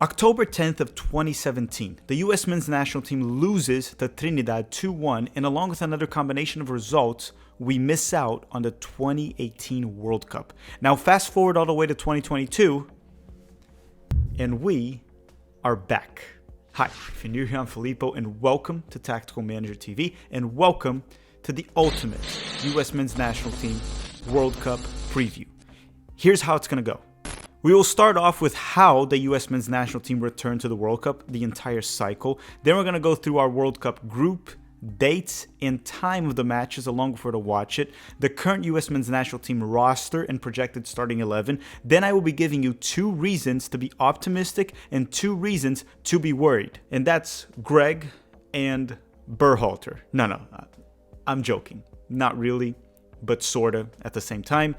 October 10th of 2017, the US men's national team loses to Trinidad 2-1, and along with another combination of results, we miss out on the 2018 World Cup. Now fast forward all the way to 2022, and we are back. Hi, if you're new here, I'm Filippo, and welcome to Tactical Manager TV, and welcome to the ultimate US men's national team World Cup preview. Here's how it's going to go. We will start off with how the US men's national team returned to the World Cup, the entire cycle. Then we're going to go through our World Cup group, dates, and time of the matches along with where to watch it, the current US men's national team roster and projected starting 11. Then I will be giving you 2 reasons to be optimistic and 2 reasons to be worried. And that's Greg and Berhalter. No, I'm joking. Not really, but sorta at the same time.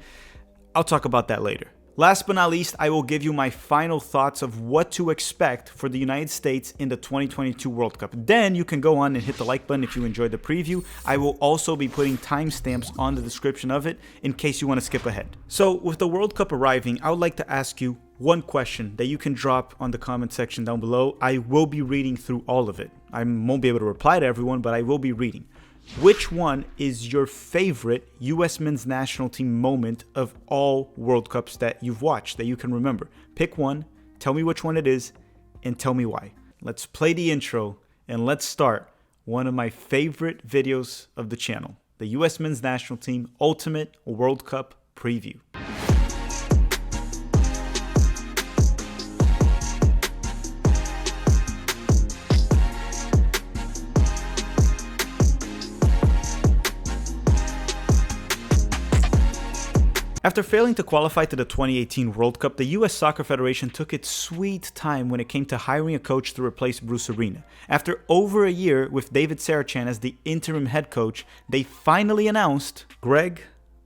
I'll talk about that later. Last but not least, I will give you my final thoughts of what to expect for the United States in the 2022 World Cup. Then you can go on and hit the like button if you enjoyed the preview. I will also be putting timestamps on the description of it in case you want to skip ahead. So with the World Cup arriving, I would like to ask you one question that you can drop on the comment section down below. I will be reading through all of it. I won't be able to reply to everyone, but I will be reading. Which one is your favorite US men's national team moment of all World Cups that you've watched, that you can remember? Pick one, tell me which one it is, and tell me why. Let's play the intro, and let's start one of my favorite videos of the channel, the US men's national team Ultimate World Cup Preview. After failing to qualify to the 2018 World Cup, the US Soccer Federation took its sweet time when it came to hiring a coach to replace Bruce Arena. After over a year with David Sarachan as the interim head coach, they finally announced Greg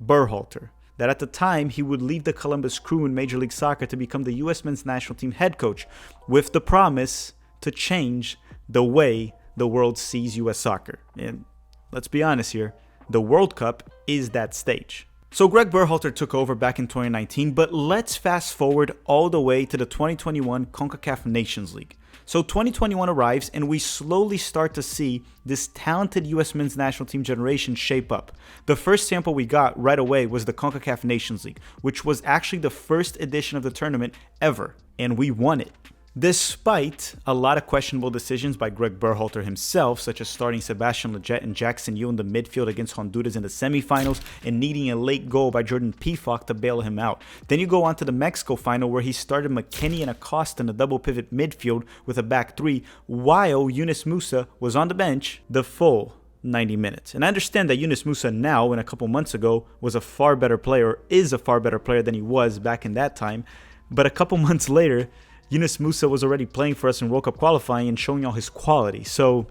Berhalter, that at the time he would leave the Columbus Crew in Major League Soccer to become the US men's national team head coach, with the promise to change the way the world sees US soccer. And let's be honest here, the World Cup is that stage. So Greg Berhalter took over back in 2019, but let's fast forward all the way to the 2021 CONCACAF Nations League. So 2021 arrives and we slowly start to see this talented US men's national team generation shape up. The first sample we got right away was the CONCACAF Nations League, which was actually the first edition of the tournament ever, and we won it. Despite a lot of questionable decisions by Greg Berhalter himself, such as starting Sebastian Lletget and Jackson Yu in the midfield against Honduras in the semifinals and needing a late goal by Jordan Pefok to bail him out. Then you go on to the Mexico final where he started McKennie and Acosta in a double pivot midfield with a back 3, while Yunus Musa was on the bench the full 90 minutes. And I understand that Yunus Musa now, and a couple months ago, was a far better player, is a far better player than he was back in that time, but a couple months later, Yunus Musa was already playing for us in World Cup qualifying and showing all his quality. So,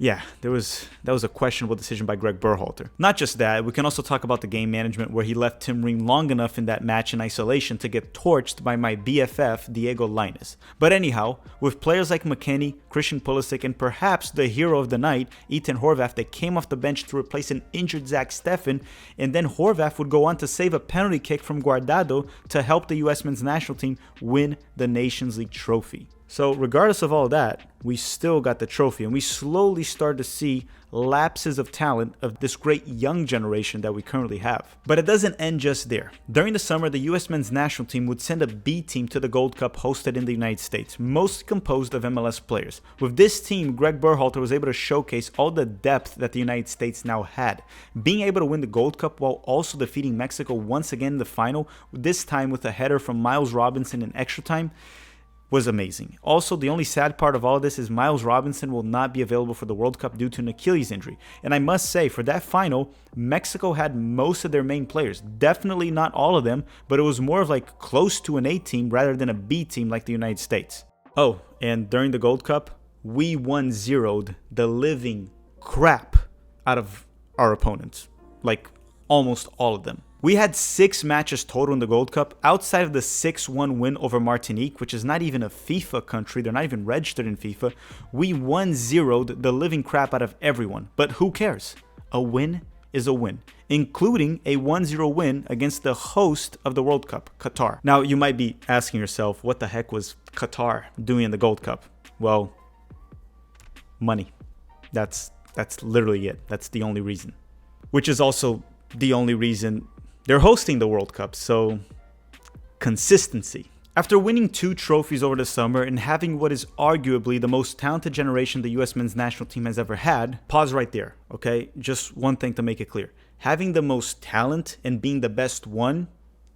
yeah, that was a questionable decision by Greg Berhalter. Not just that, we can also talk about the game management where he left Tim Ream long enough in that match in isolation to get torched by my BFF, Diego Lainez. But anyhow, with players like McKennie, Christian Pulisic, and perhaps the hero of the night, Ethan Horvath, that came off the bench to replace an injured Zach Steffen, and then Horvath would go on to save a penalty kick from Guardado to help the US men's national team win the Nations League trophy. So regardless of all that, we still got the trophy, and we slowly start to see lapses of talent of this great young generation that we currently have. But it doesn't end just there. During the summer, the US men's national team would send a B team to the Gold Cup hosted in the United States, mostly composed of MLS players. With this team, Greg Berhalter was able to showcase all the depth that the United States now had. Being able to win the Gold Cup while also defeating Mexico once again in the final, this time with a header from Miles Robinson in extra time, was amazing. Also, the only sad part of all of this is Miles Robinson will not be available for the World Cup due to an Achilles injury. And I must say, for that final, Mexico had most of their main players. Definitely not all of them, but it was more of like close to an A team rather than a B team like the United States. Oh, and during the Gold Cup, we 1-0'd the living crap out of our opponents. Like, almost all of them. We had 6 matches total in the Gold Cup, outside of the 6-1 win over Martinique, which is not even a FIFA country, they're not even registered in FIFA. We 1-0'd the living crap out of everyone, but who cares? A win is a win, including a 1-0 win against the host of the World Cup, Qatar. Now, you might be asking yourself, what the heck was Qatar doing in the Gold Cup? Well, money. That's literally it. That's the only reason. Which is also the only reason they're hosting the World Cup. So, consistency. After winning 2 trophies over the summer and having what is arguably the most talented generation the US men's national team has ever had, pause right there, okay? Just one thing to make it clear. Having the most talent and being the best one,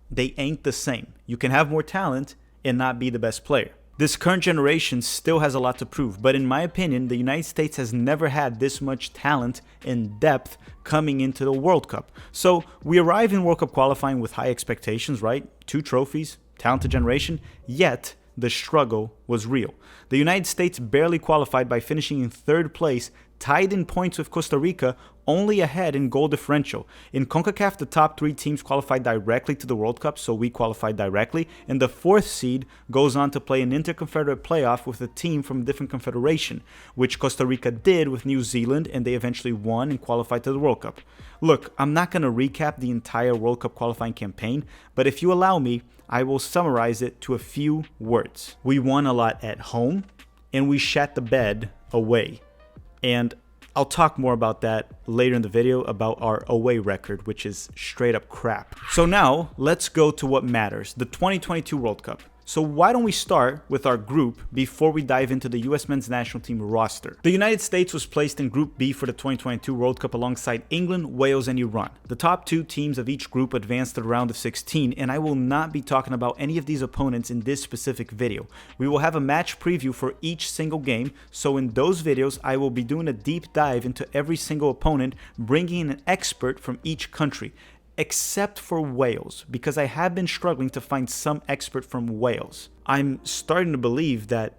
they ain't the same. You can have more talent and not be the best player. This current generation still has a lot to prove, but in my opinion, the United States has never had this much talent and depth coming into the World Cup. So we arrive in World Cup qualifying with high expectations, right? 2 trophies, talented generation, yet the struggle was real. The United States barely qualified by finishing in 3rd place, tied in points with Costa Rica, only ahead in goal differential. In CONCACAF, the top 3 teams qualified directly to the World Cup, so we qualified directly, and the 4th seed goes on to play an interconfederate playoff with a team from a different confederation, which Costa Rica did with New Zealand, and they eventually won and qualified to the World Cup. Look, I'm not going to recap the entire World Cup qualifying campaign, but if you allow me, I will summarize it to a few words. We won a lot at home, and we shat the bed away. And I'll talk more about that later in the video about our away record, which is straight up crap. So now let's go to what matters, the 2022 World Cup. So why don't we start with our group before we dive into the US men's national team roster. The United States was placed in Group B for the 2022 World Cup alongside England, Wales, and Iran. The top 2 teams of each group advanced to the round of 16, and I will not be talking about any of these opponents in this specific video. We will have a match preview for each single game, so in those videos I will be doing a deep dive into every single opponent, bringing in an expert from each country. Except for Wales, because I have been struggling to find some expert from Wales. I'm starting to believe that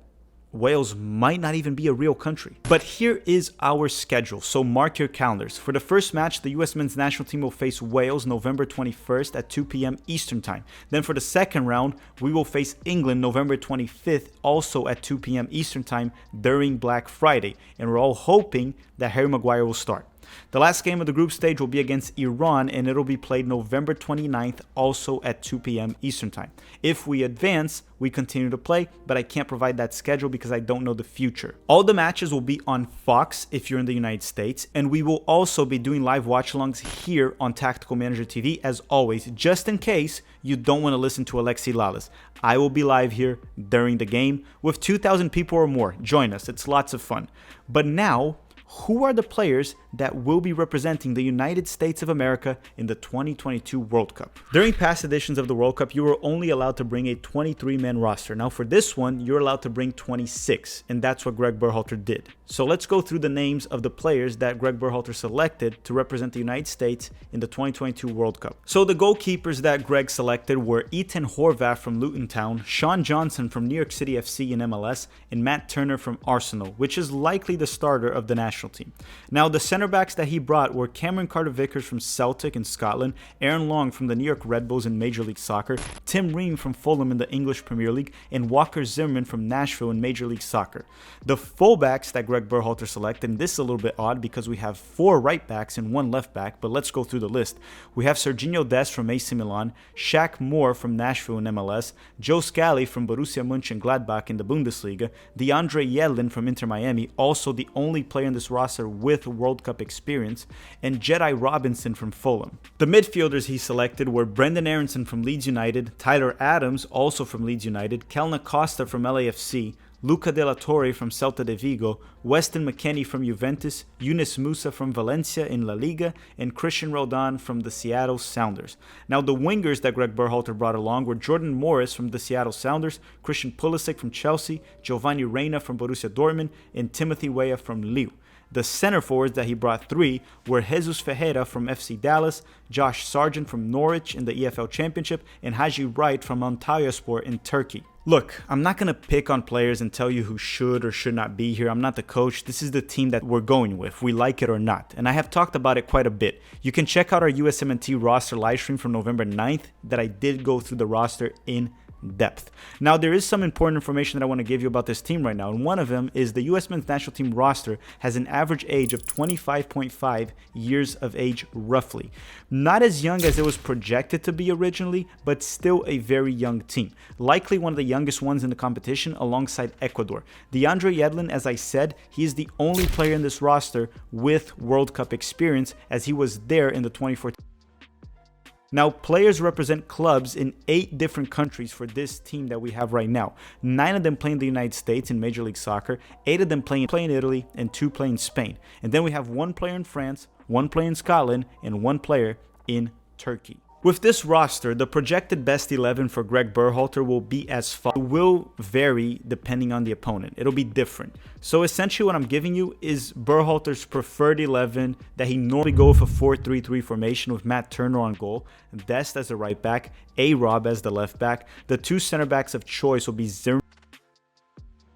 Wales might not even be a real country. But here is our schedule, so mark your calendars. For the first match, the US men's national team will face Wales November 21st at 2 p.m. Eastern Time. Then for the second round, we will face England November 25th, also at 2 p.m. Eastern Time during Black Friday. And we're all hoping that Harry Maguire will start. The last game of the group stage will be against Iran, and it'll be played November 29th, also at 2 p.m. Eastern Time. If we advance, we continue to play, but I can't provide that schedule because I don't know the future. All the matches will be on Fox if you're in the United States, and we will also be doing live watch-alongs here on Tactical Manager TV, as always, just in case you don't want to listen to Alexi Lalas. I will be live here during the game with 2,000 people or more. Join us. It's lots of fun. But now, who are the players that will be representing the United States of America in the 2022 World Cup? During past editions of the World Cup, you were only allowed to bring a 23-man roster. Now for this one, you're allowed to bring 26, and that's what Greg Berhalter did. So let's go through the names of the players that Greg Berhalter selected to represent the United States in the 2022 World Cup. So the goalkeepers that Greg selected were Ethan Horvath from Luton Town, Sean Johnson from New York City FC in MLS, and Matt Turner from Arsenal, which is likely the starter of the national team. Now, the center backs that he brought were Cameron Carter-Vickers from Celtic in Scotland, Aaron Long from the New York Red Bulls in Major League Soccer, Tim Ream from Fulham in the English Premier League, and Walker Zimmerman from Nashville in Major League Soccer. The fullbacks that Greg Berhalter selected, and this is a little bit odd because we have 4 right backs and 1 left back, but let's go through the list. We have Serginho Dest from AC Milan, Shaq Moore from Nashville in MLS, Joe Scally from Borussia Mönchengladbach in the Bundesliga, DeAndre Yedlin from Inter Miami, also the only player in this roster with World Cup experience, and Jedi Robinson from Fulham. The midfielders he selected were Brendan Aronson from Leeds United, Tyler Adams, also from Leeds United, Kelna Costa from LAFC, Luca De La Torre from Celta de Vigo, Weston McKennie from Juventus, Yunus Musa from Valencia in La Liga, and Christian Roldan from the Seattle Sounders. Now, the wingers that Greg Berhalter brought along were Jordan Morris from the Seattle Sounders, Christian Pulisic from Chelsea, Giovanni Reina from Borussia Dortmund, and Timothy Weah from Lille. The center forwards that he brought 3 were Jesus Ferreira from FC Dallas, Josh Sargent from Norwich in the EFL Championship, and Haji Wright from Antalyaspor in Turkey. Look, I'm not going to pick on players and tell you who should or should not be here. I'm not the coach. This is the team that we're going with, we like it or not. And I have talked about it quite a bit. You can check out our USMNT roster livestream from November 9th that I did go through the roster in depth. Now, there is some important information that I want to give you about this team right now, and one of them is the U.S. men's national team roster has an average age of 25.5 years of age, roughly. Not as young as it was projected to be originally, but still a very young team. Likely one of the youngest ones in the competition alongside Ecuador. DeAndre Yedlin, as I said, he is the only player in this roster with World Cup experience, as he was there in the 2014. Now, players represent clubs in 8 different countries for this team that we have right now. 9 of them play in the United States in Major League Soccer, 8 of them play in Italy, and 2 play in Spain. And then we have 1 player in France, 1 player in Scotland, and 1 player in Turkey. With this roster, the projected best 11 for Greg Berhalter will be as follows. It will vary depending on the opponent. It'll be different. So essentially what I'm giving you is Berhalter's preferred 11 that he normally goes with a 4-3-3 formation with Matt Turner on goal, Dest as the right back, A-Rob as the left back. The 2 center backs of choice will be Zimmerman.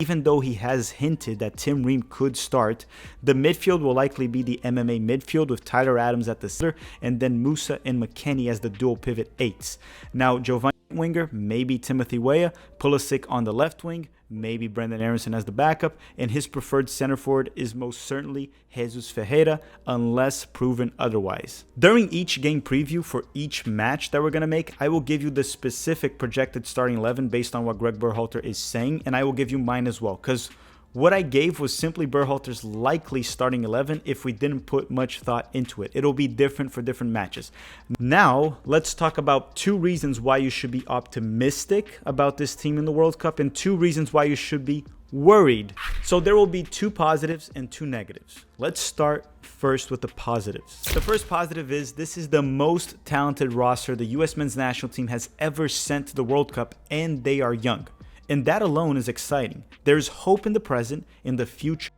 Even though he has hinted that Tim Ream could start, the midfield will likely be the MMA midfield with Tyler Adams at the center and then Musa and McKennie as the dual pivot 8s. Now, Giovanni winger, maybe Timothy Weah, Pulisic on the left wing, maybe Brendan Aronson as the backup, and his preferred center forward is most certainly Jesus Ferreira, unless proven otherwise. During each game preview for each match that we're going to make, I will give you the specific projected starting 11 based on what Greg Berhalter is saying, and I will give you mine as well, because what I gave was simply Berhalter's likely starting 11 if we didn't put much thought into it. It'll be different for different matches. Now, let's talk about 2 reasons why you should be optimistic about this team in the World Cup and 2 reasons why you should be worried. So there will be 2 positives and 2 negatives. Let's start first with the positives. The first positive is this is the most talented roster the U.S. men's national team has ever sent to the World Cup, and they are young. And that alone is exciting. There's hope in the present, in the future.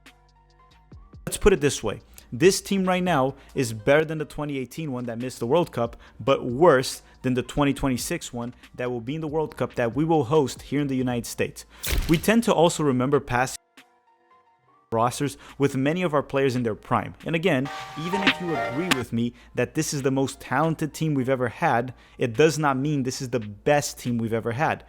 Let's put it this way. This team right now is better than the 2018 one that missed the World Cup, but worse than the 2026 one that will be in the World Cup that we will host here in the United States. We tend to also remember past rosters with many of our players in their prime. And again, even if you agree with me that this is the most talented team we've ever had, it does not mean this is the best team we've ever had.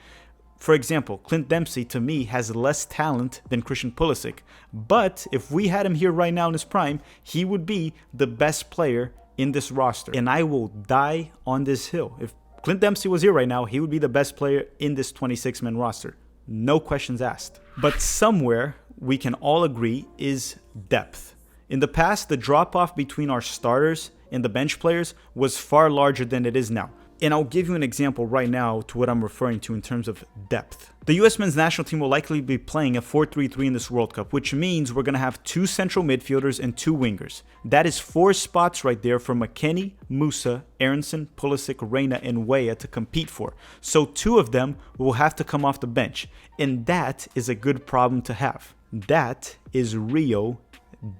For example, Clint Dempsey, to me, has less talent than Christian Pulisic. But if we had him here right now in his prime, he would be the best player in this roster. And I will die on this hill. If Clint Dempsey was here right now, he would be the best player in this 26-man roster. No questions asked. But somewhere we can all agree is depth. In the past, the drop-off between our starters and the bench players was far larger than it is now. And I'll give you an example right now to what I'm referring to in terms of depth. The U.S. men's national team will likely be playing a 4-3-3 in this World Cup, which means we're going to have 2 central midfielders and 2 wingers. That is 4 spots right there for McKennie, Musa, Aronson, Pulisic, Reina, and Weah to compete for. So 2 of them will have to come off the bench. And that is a good problem to have. That is real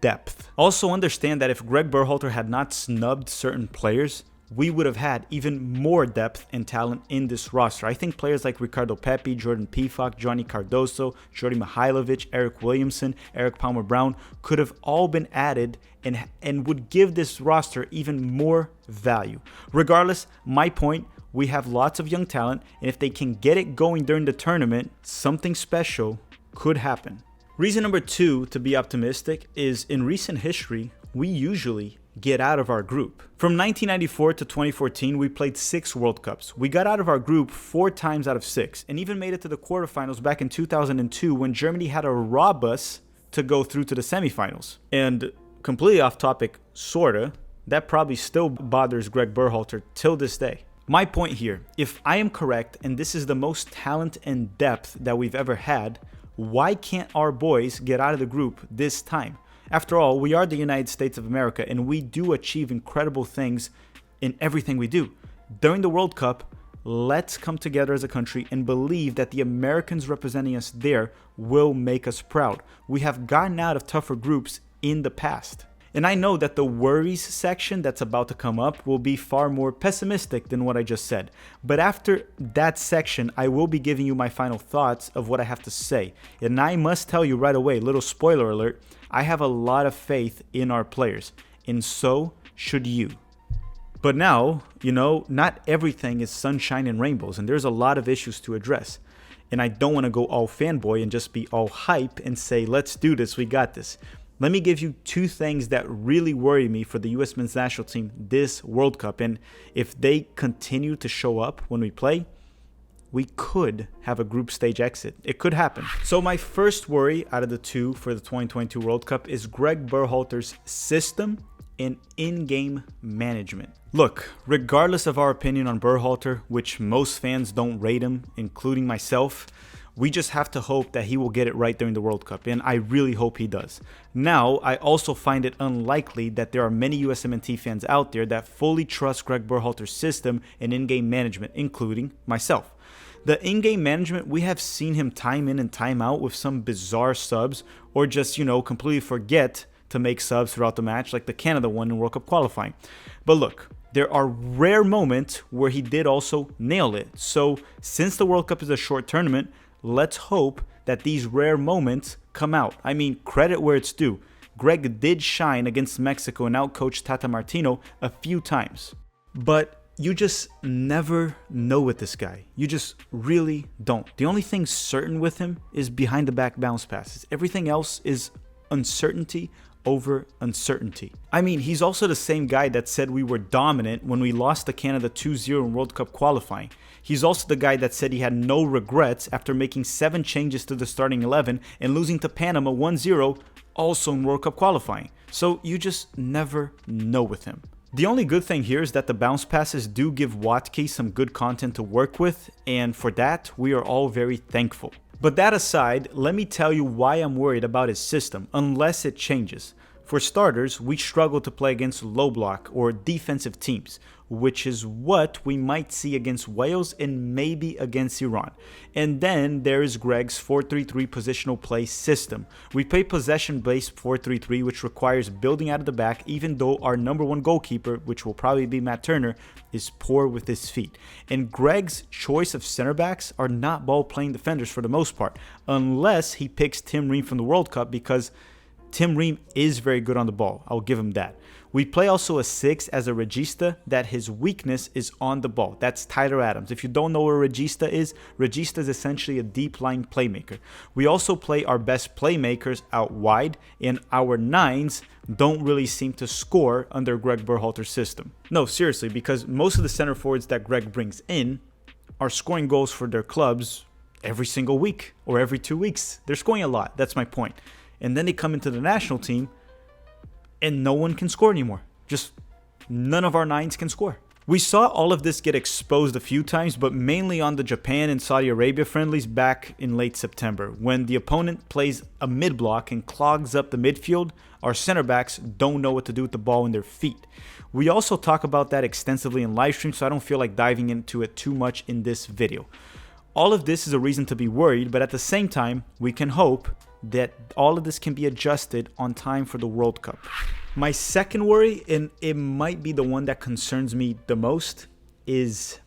depth. Also understand that if Greg Berhalter had not snubbed certain players, we would have had even more depth and talent in this roster. I think players like Ricardo Pepi, Jordan Pifak, Johnny Cardoso, Jordi Mihailovic, Eric Williamson, Eric Palmer-Brown could have all been added and would give this roster even more value. Regardless, my point, we have lots of young talent, and if they can get it going during the tournament, something special could happen. Reason number 2 to be optimistic is in recent history, we usually get out of our group. From 1994 to 2014, we played 6 World Cups. We got out of our group 4 times out of 6, and even made it to the quarterfinals back in 2002 when Germany had to rob us to go through to the semifinals. And completely off topic, sorta, that probably still bothers Greg Berhalter till this day. My point here, if I am correct, and this is the most talent and depth that we've ever had, why can't our boys get out of the group this time? After all, we are the United States of America, and we do achieve incredible things in everything we do. During the World Cup, let's come together as a country and believe that the Americans representing us there will make us proud. We have gotten out of tougher groups in the past. And I know that the worries section that's about to come up will be far more pessimistic than what I just said. But after that section, I will be giving you my final thoughts of what I have to say. And I must tell you right away, little spoiler alert, I have a lot of faith in our players. And so should you. But now, not everything is sunshine and rainbows, and there's a lot of issues to address. And I don't want to go all fanboy and just be all hype and say, let's do this, we got this. Let me give you two things that really worry me for the US men's national team this World Cup. And if they continue to show up when we play, we could have a group stage exit. It could happen. So my first worry out of the two for the 2022 World Cup is Greg Berhalter's system and in-game management. Look, regardless of our opinion on Berhalter, which most fans don't rate him, including myself, we just have to hope that he will get it right during the World Cup, and I really hope he does. Now, I also find it unlikely that there are many USMNT fans out there that fully trust Greg Berhalter's system and in-game management, including myself. The in-game management, we have seen him time in and time out with some bizarre subs, or just, completely forget to make subs throughout the match, like the Canada one in World Cup qualifying. But look, there are rare moments where he did also nail it. So since the World Cup is a short tournament, let's hope that these rare moments come out. I mean, credit where it's due. Greg did shine against Mexico and outcoached Tata Martino a few times. But you just never know with this guy. You just really don't. The only thing certain with him is behind the back bounce passes. Everything else is uncertainty over uncertainty. I mean, he's also the same guy that said we were dominant when we lost to Canada 2-0 in World Cup qualifying. He's also the guy that said he had no regrets after making 7 changes to the starting 11 and losing to Panama 1-0 also in World Cup qualifying. So you just never know with him. The only good thing here is that the bounce passes do give Watke some good content to work with, and for that, we are all very thankful. But that aside, let me tell you why I'm worried about his system, unless it changes. For starters, we struggle to play against low block or defensive teams, which is what we might see against Wales and maybe against Iran. And then there is Greg's 4-3-3 positional play system. We play possession-based 4-3-3, which requires building out of the back, even though our number one goalkeeper, which will probably be Matt Turner, is poor with his feet. And Greg's choice of center backs are not ball-playing defenders for the most part, unless he picks Tim Ream from the World Cup, because Tim Ream is very good on the ball. I'll give him that. We play also a 6 as a regista that his weakness is on the ball. That's Tyler Adams. If you don't know what a regista is essentially a deep-lying playmaker. We also play our best playmakers out wide, and our 9s don't really seem to score under Greg Berhalter's system. No, seriously, because most of the center forwards that Greg brings in are scoring goals for their clubs every single week or every 2 weeks. They're scoring a lot. That's my point. And then they come into the national team and no one can score anymore. Just none of our 9s can score. We saw all of this get exposed a few times, but mainly on the Japan and Saudi Arabia friendlies back in late September. When the opponent plays a mid-block and clogs up the midfield, our center backs don't know what to do with the ball in their feet. We also talk about that extensively in live stream, so I don't feel like diving into it too much in this video. All of this is a reason to be worried, but at the same time, we can hope that all of this can be adjusted on time for the World Cup. My second worry, and it might be the one that concerns me the most, is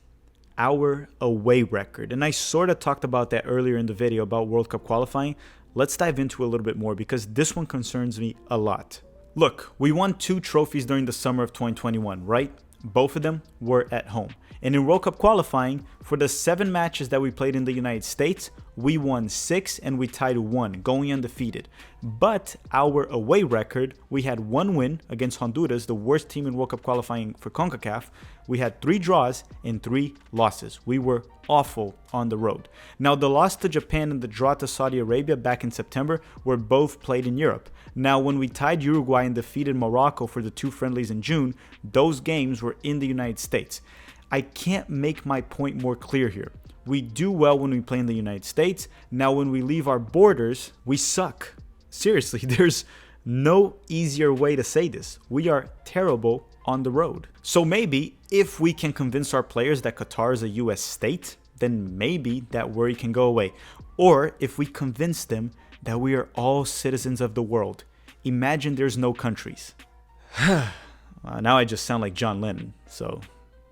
our away record. And I sort of talked about that earlier in the video about World Cup qualifying. Let's dive into it a little bit more because this one concerns me a lot. Look, we won 2 trophies during the summer of 2021, right? Both of them were at home. And in World Cup qualifying, for the 7 matches that we played in the United States, we won 6 and we tied 1, going undefeated. But our away record, we had 1 win against Honduras, the worst team in World Cup qualifying for CONCACAF. We had 3 draws and 3 losses. We were awful on the road. Now, the loss to Japan and the draw to Saudi Arabia back in September were both played in Europe. Now, when we tied Uruguay and defeated Morocco for the 2 friendlies in June, those games were in the United States. I can't make my point more clear here. We do well when we play in the United States. Now, when we leave our borders, we suck. Seriously, there's no easier way to say this. We are terrible on the road. So maybe if we can convince our players that Qatar is a US state, then maybe that worry can go away. Or if we convince them that we are all citizens of the world. Imagine there's no countries. Now I just sound like John Lennon, so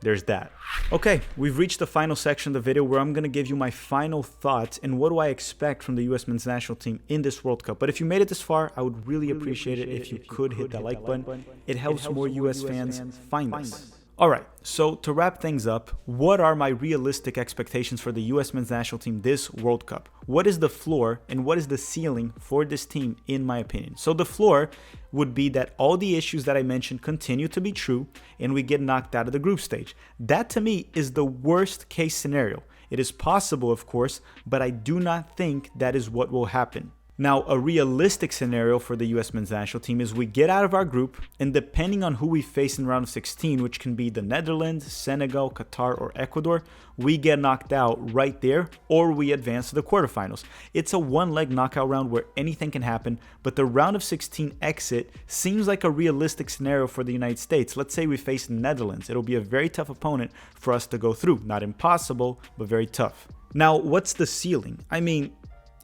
there's that. Okay, we've reached the final section of the video where I'm going to give you my final thoughts and what do I expect from the US men's national team in this World Cup. But if you made it this far, I would really appreciate it if you could hit that like button. It helps more US fans find us. Alright, so to wrap things up, what are my realistic expectations for the US men's national team this World Cup? What is the floor and what is the ceiling for this team, in my opinion? So the floor would be that all the issues that I mentioned continue to be true and we get knocked out of the group stage. That to me is the worst case scenario. It is possible, of course, but I do not think that is what will happen. Now, a realistic scenario for the US men's national team is we get out of our group, and depending on who we face in round of 16, which can be the Netherlands, Senegal, Qatar, or Ecuador, we get knocked out right there, or we advance to the quarterfinals. It's a one-leg knockout round where anything can happen, but the round of 16 exit seems like a realistic scenario for the United States. Let's say we face the Netherlands. It'll be a very tough opponent for us to go through. Not impossible, but very tough. Now, what's the ceiling? I mean,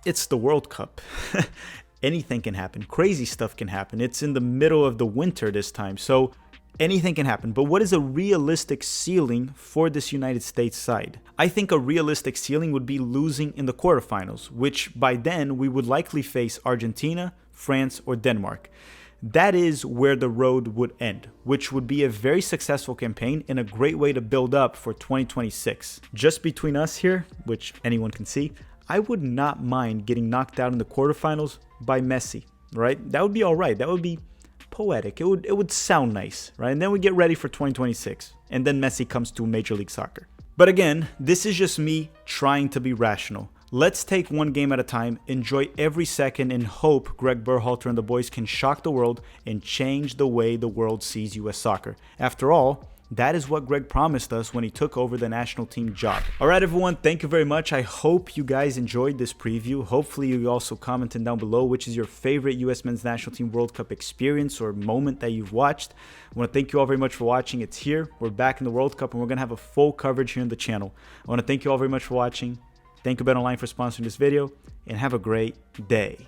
it's the World Cup. Anything can happen. Crazy stuff can happen. It's in the middle of the winter this time, so anything can happen. But what is a realistic ceiling for this United States side? I think a realistic ceiling would be losing in the quarterfinals, which by then we would likely face Argentina, France, or Denmark. That is where the road would end, which would be a very successful campaign and a great way to build up for 2026. Just between us here, which anyone can see, I would not mind getting knocked out in the quarterfinals by Messi, right? That would be all right. That would be poetic. It would sound nice, right? And then we get ready for 2026, and then Messi comes to Major League Soccer. But again, this is just me trying to be rational. Let's take one game at a time, enjoy every second, and hope Greg Berhalter and the boys can shock the world and change the way the world sees US soccer. After all, that is what Greg promised us when he took over the national team job. Alright everyone, thank you very much. I hope you guys enjoyed this preview. Hopefully you also commented down below which is your favorite US Men's National Team World Cup experience or moment that you've watched. I want to thank you all very much for watching. It's here. We're back in the World Cup and we're going to have a full coverage here on the channel. I want to thank you all very much for watching. Thank you BetOnline for sponsoring this video and have a great day.